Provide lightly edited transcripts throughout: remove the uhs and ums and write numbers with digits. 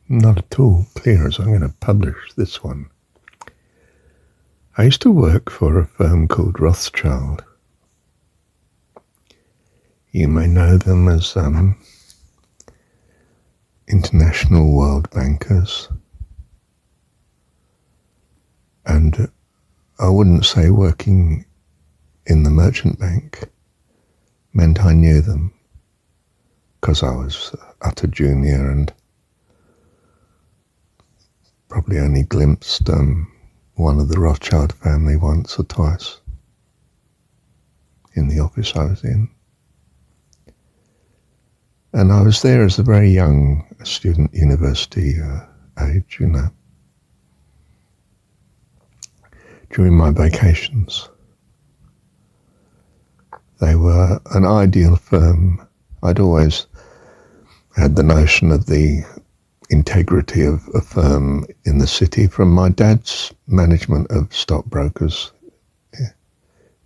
not at all clear as I'm going to publish this one. I used to work for a firm called Rothschild. You may know them as international world bankers. And I wouldn't say working in the merchant bank meant I knew them, because I was utter junior and probably only glimpsed one of the Rothschild family once or twice in the office I was in. And I was there as a very young student, university age, during my vacations. They were an ideal firm. I'd always had the notion of the integrity of a firm in the city from my dad's management of stockbrokers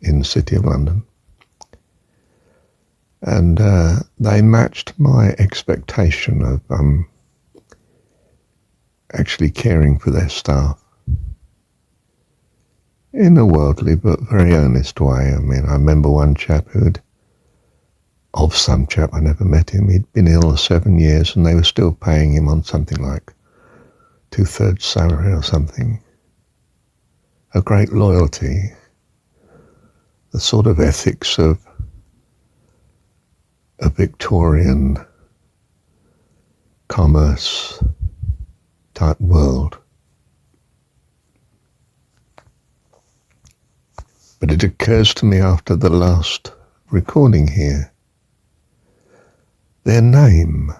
in the City of London. And they matched my expectation of actually caring for their staff in a worldly but very earnest way. I mean, I remember one chap I never met him, he'd been ill 7 years and they were still paying him on something like 2/3 salary or something. A great loyalty, the sort of ethics of a Victorian commerce type world. But it occurs to me after the last recording here, their name.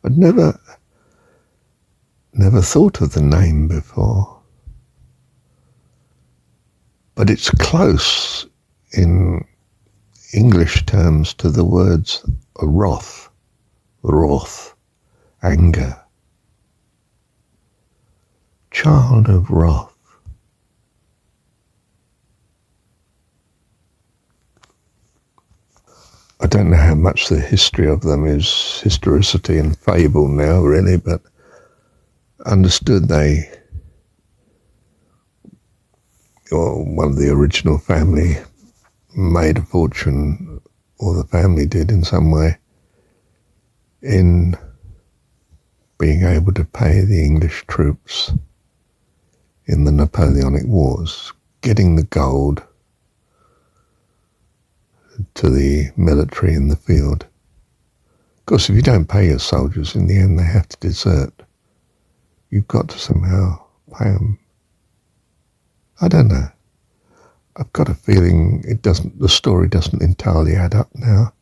I'd never thought of the name before. But it's close in English terms to the words wrath, anger. Child of wrath. I don't know how much the history of them is historicity and fable now, really, but understood one of the original family made a fortune, or the family did in some way, in being able to pay the English troops in the Napoleonic Wars, getting the gold to the military in the field. Of course, if you don't pay your soldiers, in the end they have to desert. You've got to somehow pay them. I don't know. I've got a feeling the story doesn't entirely add up now.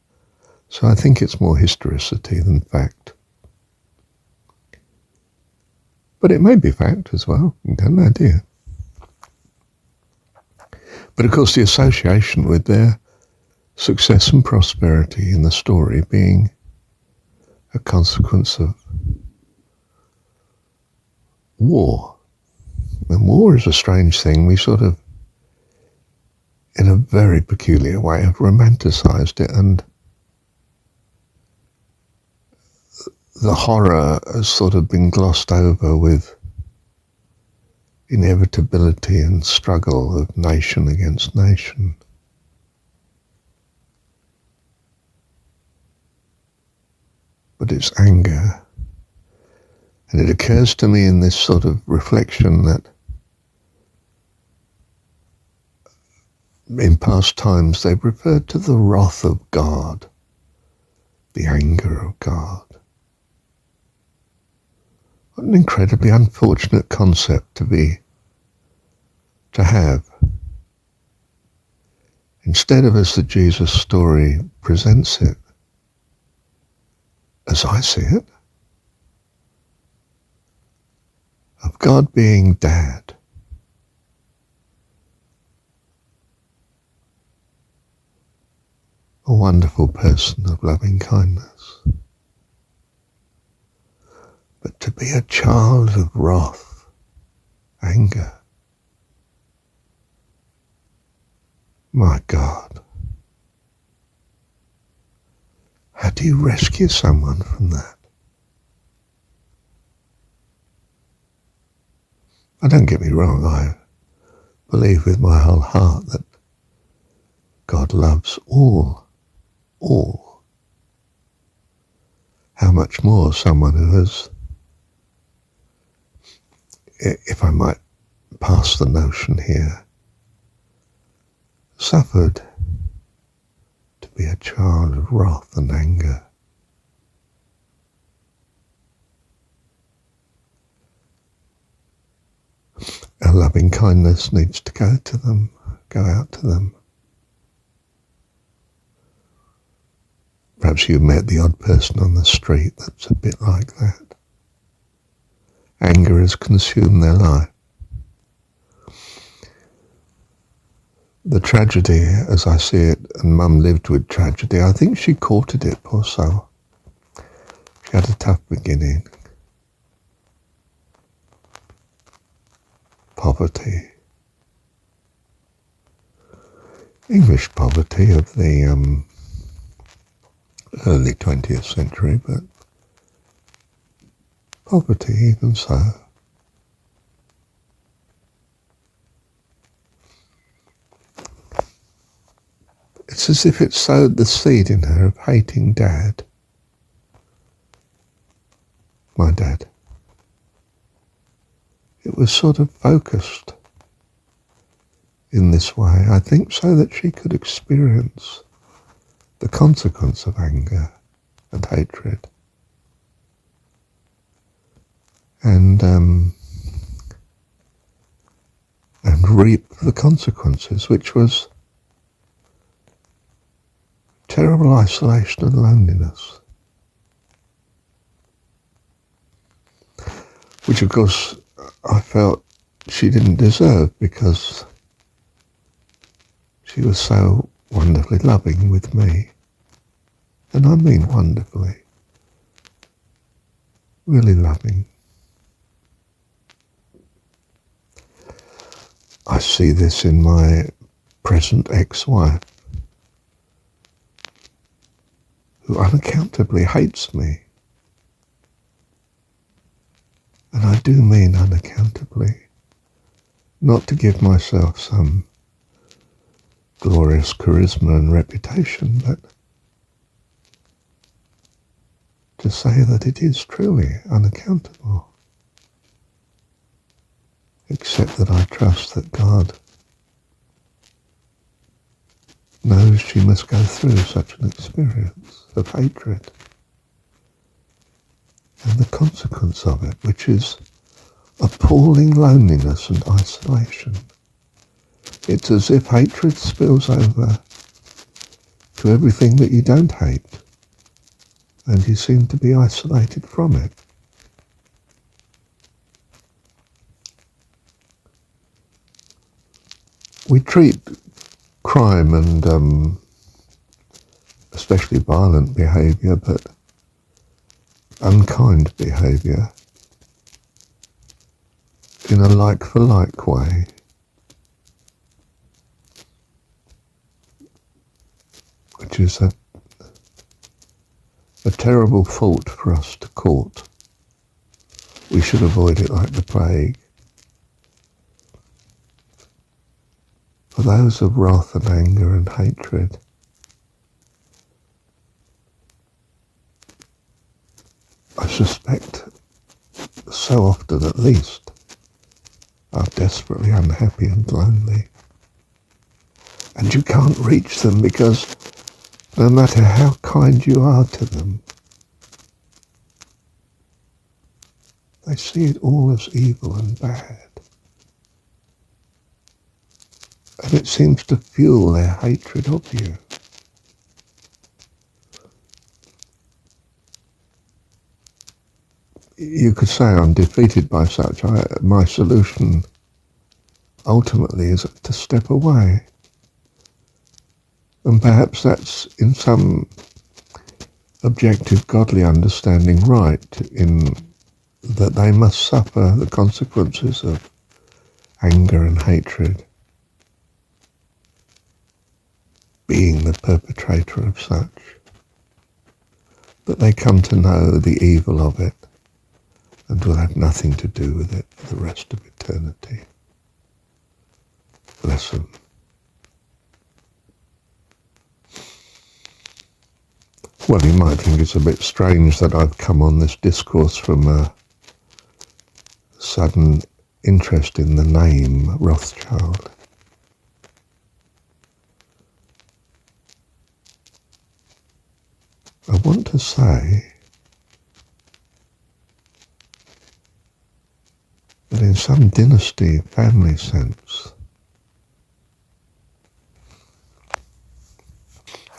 So I think it's more historicity than fact. But it may be fact as well. I've got no idea. But of course the association with their success and prosperity in the story being a consequence of war. And war is a strange thing. We sort of, in a very peculiar way, have romanticized it, and the horror has sort of been glossed over with inevitability and struggle of nation against nation. But it's anger. And it occurs to me in this sort of reflection that in past times they've referred to the wrath of God, the anger of God. What an incredibly unfortunate concept to have. Instead of as the Jesus story presents it, as I see it, of God being Dad. A wonderful person of loving kindness. But to be a child of wrath, anger. My God. How do you rescue someone from that? don't get me wrong, I believe with my whole heart that God loves all. How much more someone who has, if I might pass the notion here, suffered to be a child of wrath and anger. Our loving kindness needs to go to them, go out to them. Perhaps you've met the odd person on the street that's a bit like that. Anger has consumed their life. The tragedy, as I see it, and Mum lived with tragedy, I think she courted it, poor soul. She had a tough beginning. Poverty. English poverty of the early 20th century, but poverty even so. It's as if it sowed the seed in her of hating Dad. My dad. It was sort of focused in this way, I think, so that she could experience the consequence of anger and hatred. And reap the consequences, which was terrible isolation and loneliness. Which, of course, I felt she didn't deserve, because she was so wonderfully loving with me. And I mean wonderfully. Really loving. I see this in my present ex-wife, who unaccountably hates me. And I do mean unaccountably, not to give myself some glorious charisma and reputation, but to say that it is truly unaccountable. Except that I trust that God knows she must go through such an experience of hatred. And the consequence of it, which is appalling loneliness and isolation. It's as if hatred spills over to everything that you don't hate, and you seem to be isolated from it. We treat crime and especially violent behaviour, but unkind behaviour, in a like-for-like way. Which is a terrible fault for us to court. We should avoid it like the plague. For those of wrath and anger and hatred, I suspect so often at least are desperately unhappy and lonely. And you can't reach them because no matter how kind you are to them, they see it all as evil and bad. And it seems to fuel their hatred of you. You could say I'm defeated by such. My solution ultimately is to step away. And perhaps that's in some objective godly understanding right, in that they must suffer the consequences of anger and hatred, being the perpetrator of such, that they come to know the evil of it and will have nothing to do with it for the rest of eternity. eternity. Bless them. Well, you might think it's a bit strange that I've come on this discourse from a sudden interest in the name Rothschild. I want to say that in some dynasty family sense,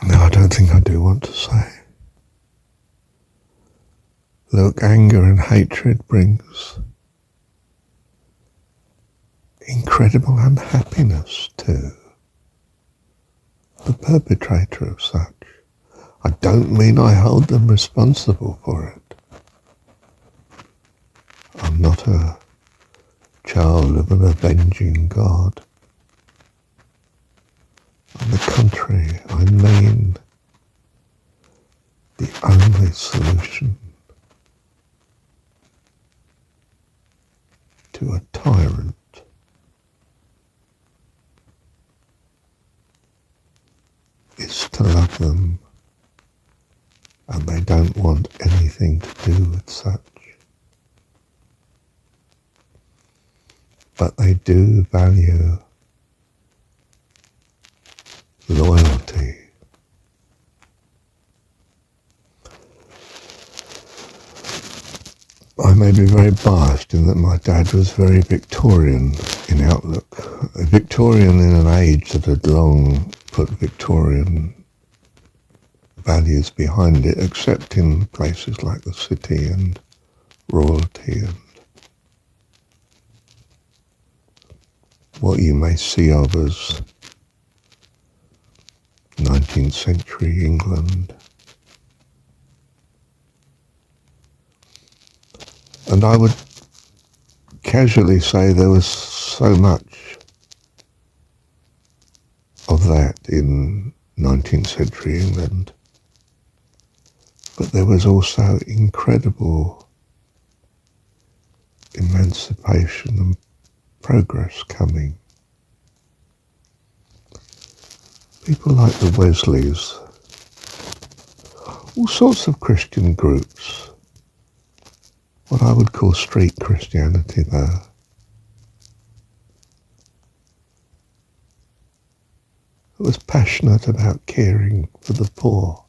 no, I don't think I do want to say. Look, anger and hatred brings incredible unhappiness to the perpetrator of such. I don't mean I hold them responsible for it. I'm not a child of an avenging God. On the contrary, I mean the only solution to a tyrant is to love them, and they don't want anything to do with such. But they do value loyalty. I may be very biased in that my dad was very Victorian in outlook. Victorian in an age that had long put Victorian values behind it, except in places like the city and royalty and what you may see of as 19th century England. And I would casually say there was so much of that in 19th century England. But there was also incredible emancipation and progress coming. People like the Wesleys, all sorts of Christian groups, what I would call street Christianity though, who was passionate about caring for the poor.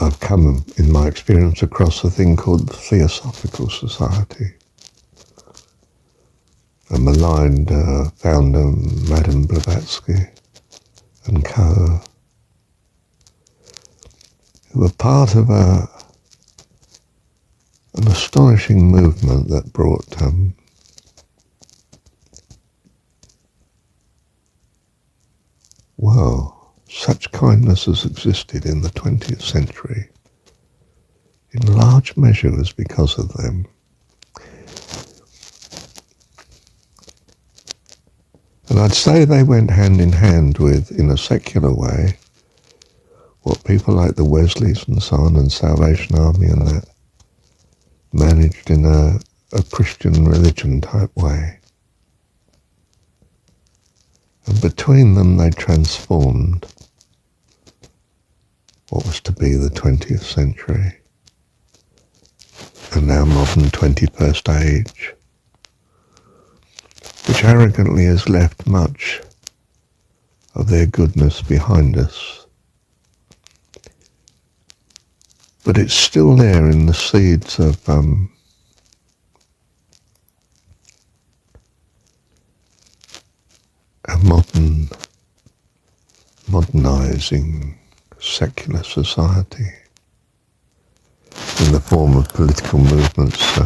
I've come, in my experience, across a thing called the Theosophical Society. A maligned founder, Madame Blavatsky and co, who were part of an astonishing movement that brought such kindness as existed in the 20th century, in large measure was because of them. And I'd say they went hand in hand with, in a secular way, what people like the Wesleys and so on and Salvation Army and that managed in a Christian religion type way. And between them they transformed what was to be the 20th century and now modern 21st age, which arrogantly has left much of their goodness behind us. But it's still there in the seeds of a modernizing secular society in the form of political movements,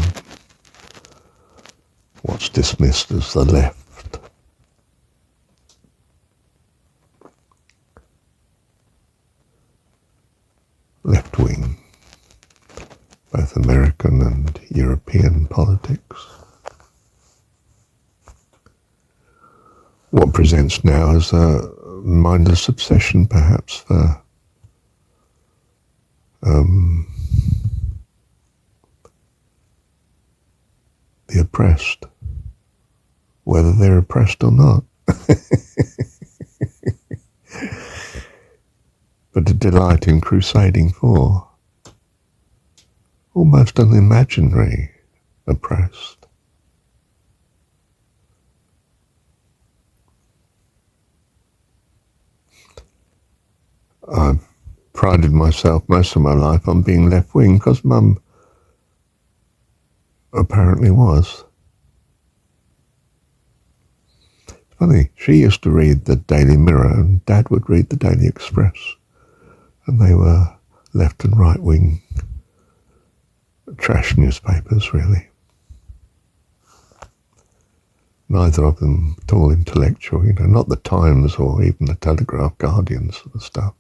what's dismissed as the left. Left wing, both American and European politics. What presents now as a mindless obsession perhaps for oppressed, whether they're oppressed or not. But a delight in crusading for almost an imaginary oppressed. I've prided myself most of my life on being left-wing because Mum apparently was. It's funny, she used to read the Daily Mirror and Dad would read the Daily Express, and they were left and right-wing trash newspapers, really. Neither of them at all intellectual, not the Times or even the Telegraph, Guardian sort of stuff.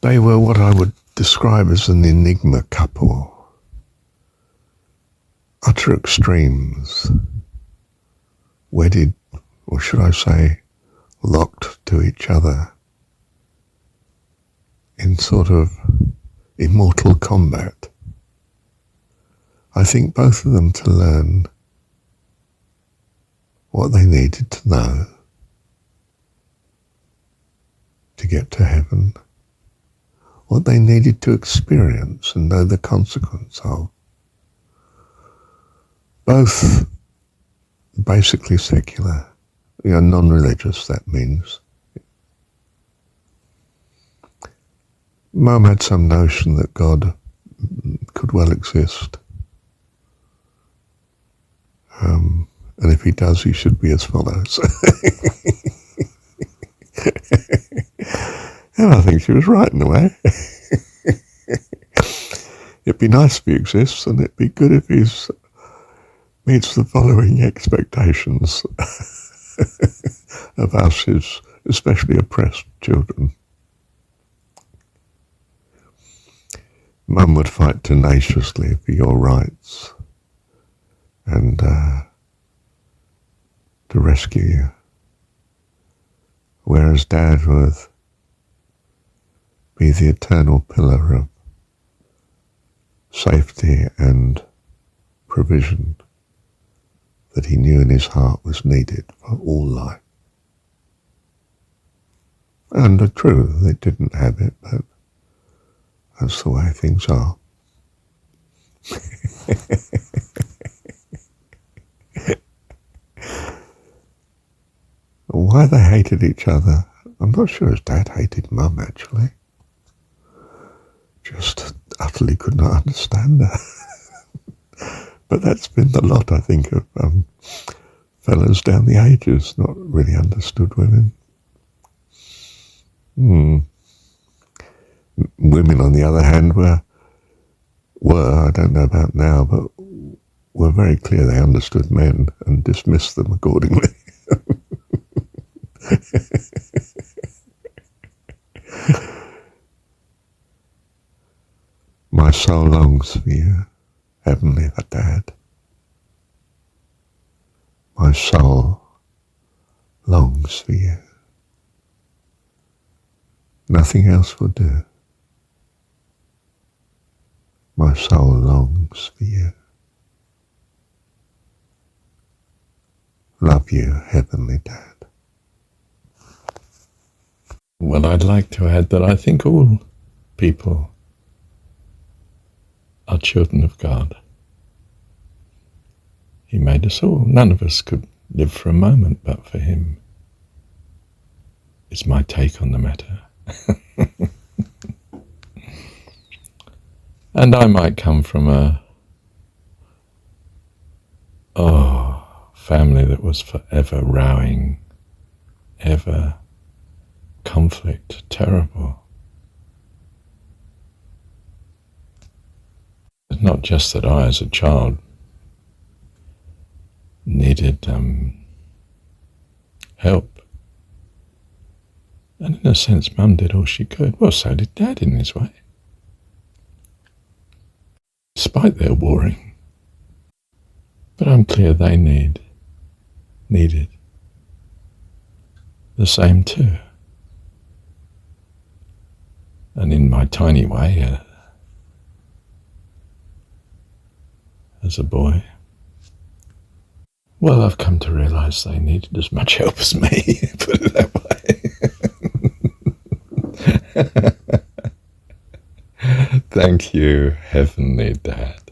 They were what I would describe as an enigma couple. Utter extremes, wedded, or should I say, locked to each other in sort of immortal combat. I think both of them to learn what they needed to know to get to heaven, what they needed to experience and know the consequence of. Both basically secular, non-religious, that means. Mum had some notion that God could well exist. And if he does, he should be as follows. And I think she was right in a way. It'd be nice if he exists, and it'd be good if he meets the following expectations of us, his especially oppressed children. Mum would fight tenaciously for your rights and to rescue you, whereas Dad would be the eternal pillar of safety and provision that he knew in his heart was needed for all life. And true, they didn't have it, but that's the way things are. Why they hated each other, I'm not sure his dad hated Mum, actually. Just utterly could not understand her. But that's been the lot, I think, of fellas down the ages, not really understood women. Women, on the other hand, were, I don't know about now, but were very clear they understood men and dismissed them accordingly. My soul longs for you, Heavenly Dad. My soul longs for you. Nothing else will do. My soul longs for you. Love you, Heavenly Dad. Well, I'd like to add that I think all people are children of God. He made us all. None of us could live for a moment but for him. It's my take on the matter. And I might come from a family that was forever rowing, ever conflict, terrible. It's not just that I, as a child, needed help. And in a sense, Mum did all she could. Well, so did Dad in his way. Despite their warring. But I'm clear they needed the same too. And in my tiny way, as a boy. Well, I've come to realise they needed as much help as me, put it that way. Thank you, Heavenly Dad.